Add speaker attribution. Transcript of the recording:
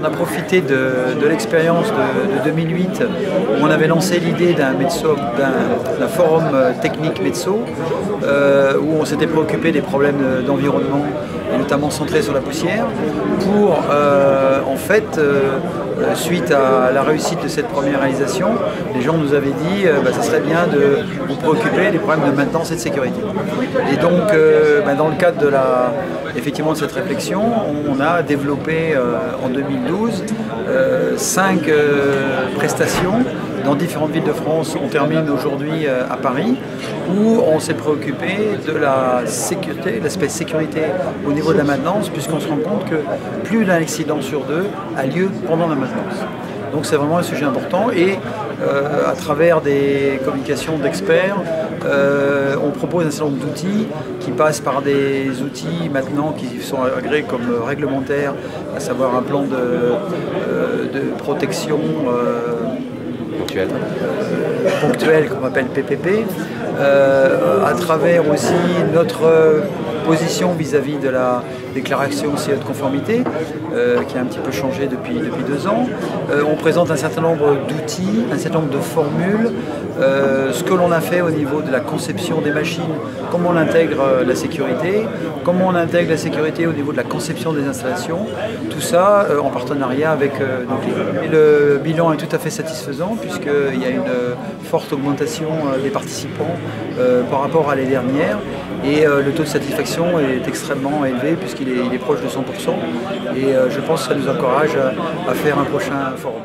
Speaker 1: On a profité de l'expérience de 2008 où on avait lancé l'idée d'un forum technique Metso où on s'était préoccupé des problèmes d'environnement et notamment centré sur la poussière pour en fait suite à la réussite de cette première réalisation, les gens nous avaient dit ça serait bien de vous préoccuper des problèmes de maintenance et de sécurité. Et donc dans le cadre effectivement de cette réflexion, on a développé en 2012 5 prestations dans différentes villes de France. On termine aujourd'hui à Paris où on s'est préoccupé de la sécurité, l'aspect sécurité au niveau de la maintenance, puisqu'on se rend compte que plus d'un accident sur 2 a lieu pendant la maintenance. Donc c'est vraiment un sujet important et à travers des communications d'experts, on propose un certain nombre d'outils qui passent par des outils maintenant qui sont agréés comme réglementaires, à savoir un plan de protection ponctuelle qu'on appelle PPP, à travers aussi notre position vis-à-vis de la déclaration CE de conformité qui a un petit peu changé depuis 2 ans. On présente un certain nombre d'outils, un certain nombre de formules, ce que l'on a fait au niveau de la conception des machines, comment on intègre la sécurité, comment on intègre la sécurité au niveau de la conception des installations, tout ça en partenariat avec nos clients. Et le bilan est tout à fait satisfaisant puisqu'il y a une forte augmentation des participants par rapport à l'année dernière et le taux de satisfaction est extrêmement élevé puisqu'il est proche de 100% et je pense que ça nous encourage à faire un prochain forum.